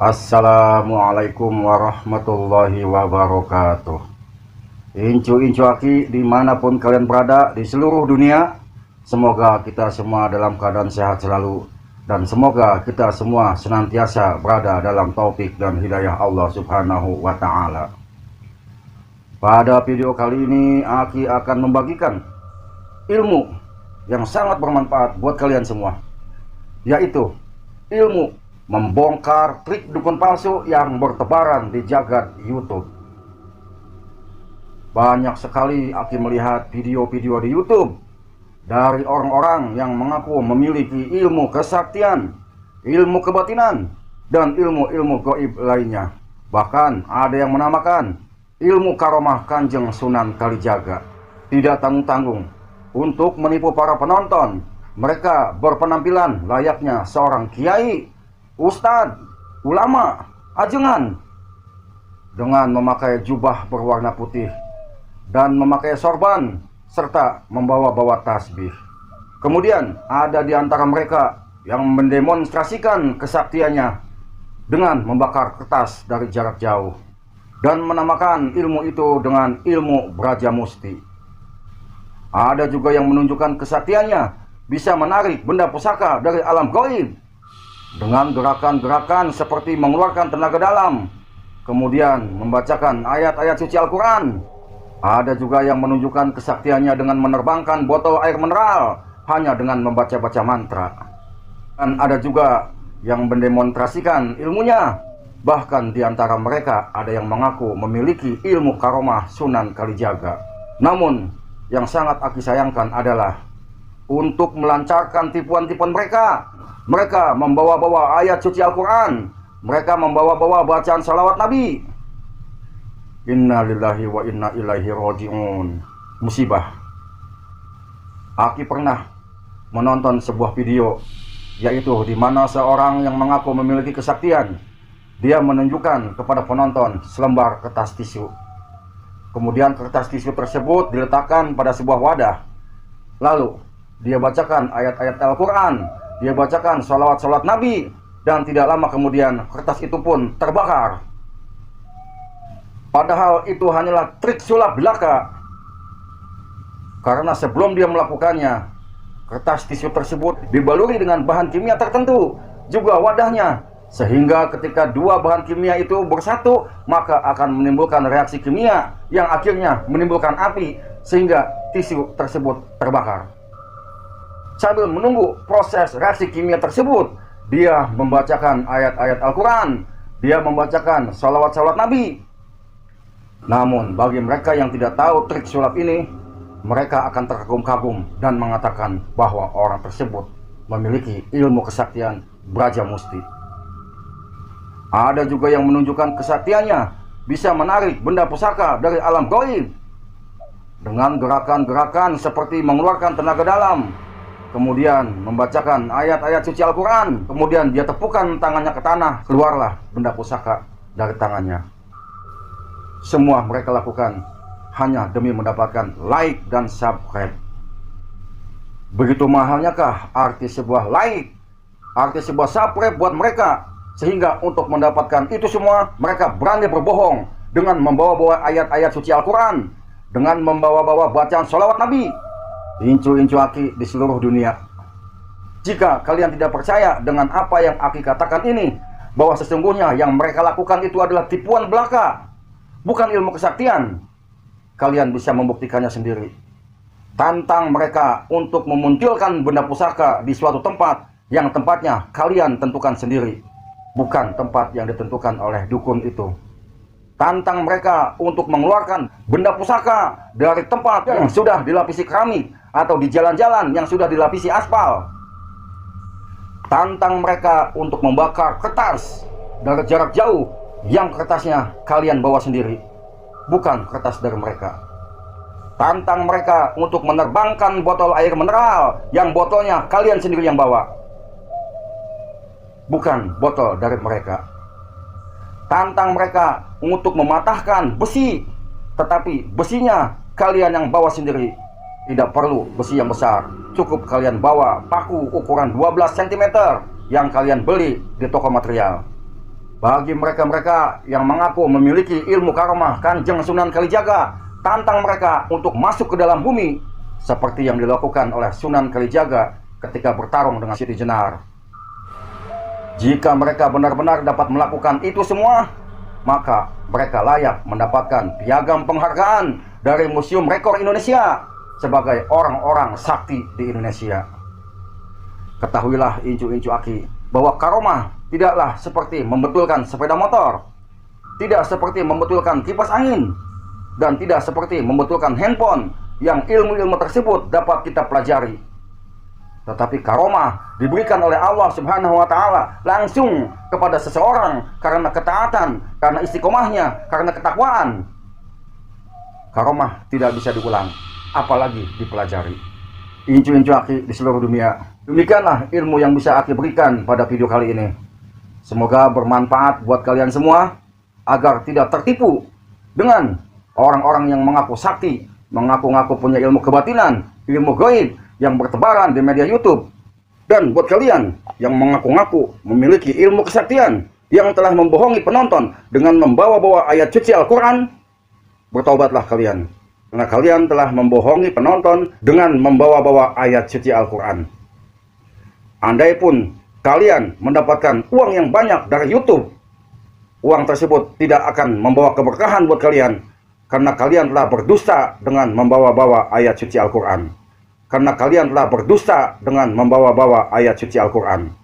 Assalamualaikum warahmatullahi wabarakatuh. Incu-incu aki dimanapun kalian berada di seluruh dunia, semoga kita semua dalam keadaan sehat selalu, dan semoga kita semua senantiasa berada dalam taufik dan hidayah Allah subhanahu wa ta'ala. Pada video kali ini aki akan membagikan ilmu yang sangat bermanfaat buat kalian semua, yaitu ilmu membongkar trik dukun palsu yang bertebaran di jagat YouTube. Banyak sekali aki melihat video-video di YouTube dari orang-orang yang mengaku memiliki ilmu kesaktian, ilmu kebatinan, dan ilmu-ilmu gaib lainnya. Bahkan ada yang menamakan ilmu karomah Kanjeng Sunan Kalijaga. Tidak tanggung-tanggung untuk menipu para penonton. Mereka berpenampilan layaknya seorang kiai, ustadz, ulama, ajengan, dengan memakai jubah berwarna putih dan memakai sorban serta membawa-bawa tasbih. Kemudian ada di antara mereka yang mendemonstrasikan kesaktiannya dengan membakar kertas dari jarak jauh dan menamakan ilmu itu dengan ilmu Brajamusti. Ada juga yang menunjukkan kesaktiannya bisa menarik benda pusaka dari alam gaib dengan gerakan-gerakan seperti mengeluarkan tenaga dalam, kemudian membacakan ayat-ayat suci Al-Quran. Ada juga yang menunjukkan kesaktiannya dengan menerbangkan botol air mineral hanya dengan membaca-baca mantra. Dan ada juga yang mendemonstrasikan ilmunya. Bahkan di antara mereka ada yang mengaku memiliki ilmu karomah Sunan Kalijaga. Namun yang sangat aki sayangkan adalah untuk melancarkan tipuan-tipuan mereka, mereka membawa-bawa ayat suci Al-Quran. Mereka membawa-bawa bacaan salawat Nabi. Inna lillahi wa inna ilaihi roji'un. Musibah. Aki pernah menonton sebuah video, yaitu di mana seorang yang mengaku memiliki kesaktian, dia menunjukkan kepada penonton selembar kertas tisu. Kemudian kertas tisu tersebut diletakkan pada sebuah wadah. Lalu dia bacakan ayat-ayat Al-Quran, dia bacakan salawat-salawat Nabi, dan tidak lama kemudian kertas itu pun terbakar. Padahal itu hanyalah trik sulap belaka. Karena sebelum dia melakukannya, kertas tisu tersebut dibaluri dengan bahan kimia tertentu, juga wadahnya, sehingga ketika dua bahan kimia itu bersatu, maka akan menimbulkan reaksi kimia yang akhirnya menimbulkan api, sehingga tisu tersebut terbakar. Sambil menunggu proses reaksi kimia tersebut, dia membacakan ayat-ayat Al-Quran, dia membacakan salawat-salawat Nabi. Namun bagi mereka yang tidak tahu trik sulap ini, mereka akan terkagum-kagum dan mengatakan bahwa orang tersebut memiliki ilmu kesaktian Brajamusti. Ada juga yang menunjukkan kesaktiannya bisa menarik benda pusaka dari alam gaib dengan gerakan-gerakan seperti mengeluarkan tenaga dalam, kemudian membacakan ayat-ayat suci Al-Quran, kemudian dia tepukan tangannya ke tanah, keluarlah benda pusaka dari tangannya. Semua mereka lakukan hanya demi mendapatkan like dan subscribe. Begitu mahalnya kah arti sebuah like, arti sebuah subscribe buat mereka, sehingga untuk mendapatkan itu semua mereka berani berbohong dengan membawa-bawa ayat-ayat suci Al-Quran, dengan membawa-bawa bacaan sholawat Nabi. Incu-incu aki di seluruh dunia, jika kalian tidak percaya dengan apa yang aki katakan ini, bahwa sesungguhnya yang mereka lakukan itu adalah tipuan belaka, bukan ilmu kesaktian, kalian bisa membuktikannya sendiri. Tantang mereka untuk memunculkan benda pusaka di suatu tempat yang tempatnya kalian tentukan sendiri, bukan tempat yang ditentukan oleh dukun itu. Tantang mereka untuk mengeluarkan benda pusaka dari tempat yang sudah dilapisi keramik atau di jalan-jalan yang sudah dilapisi aspal. Tantang mereka untuk membakar kertas dari jarak jauh yang kertasnya kalian bawa sendiri, bukan kertas dari mereka. Tantang mereka untuk menerbangkan botol air mineral yang botolnya kalian sendiri yang bawa, bukan botol dari mereka. Tantang mereka untuk mematahkan besi, tetapi besinya kalian yang bawa sendiri. Tidak perlu besi yang besar, cukup kalian bawa paku ukuran 12 cm yang kalian beli di toko material. Bagi mereka-mereka yang mengaku memiliki ilmu karomah Kanjeng Sunan Kalijaga, tantang mereka untuk masuk ke dalam bumi seperti yang dilakukan oleh Sunan Kalijaga ketika bertarung dengan Siti Jenar. Jika mereka benar-benar dapat melakukan itu semua, maka mereka layak mendapatkan piagam penghargaan dari Museum Rekor Indonesia sebagai orang-orang sakti di Indonesia. Ketahuilah incu-incu aki bahwa karomah tidaklah seperti membetulkan sepeda motor, tidak seperti membetulkan kipas angin, dan tidak seperti membetulkan handphone yang ilmu-ilmu tersebut dapat kita pelajari. Tetapi karomah diberikan oleh Allah Subhanahu wa Ta'ala langsung kepada seseorang karena ketaatan, karena istiqomahnya, karena ketakwaan. Karomah tidak bisa diulang, apalagi dipelajari. Incu-incu aki di seluruh dunia, demikianlah ilmu yang bisa aki berikan pada video kali ini. Semoga bermanfaat buat kalian semua, agar tidak tertipu dengan orang-orang yang mengaku sakti, mengaku-ngaku punya ilmu kebatinan, ilmu gaib yang bertebaran di media YouTube. Dan buat kalian yang mengaku-ngaku memiliki ilmu kesaktian, yang telah membohongi penonton dengan membawa-bawa ayat suci Al-Quran, bertobatlah kalian, karena kalian telah membohongi penonton dengan membawa-bawa ayat suci Al-Quran. Andai pun kalian mendapatkan uang yang banyak dari YouTube, uang tersebut tidak akan membawa keberkahan buat kalian, karena kalian telah berdusta dengan membawa-bawa ayat suci Al-Quran. Karena kalian telah berdusta dengan membawa-bawa ayat suci Al-Quran.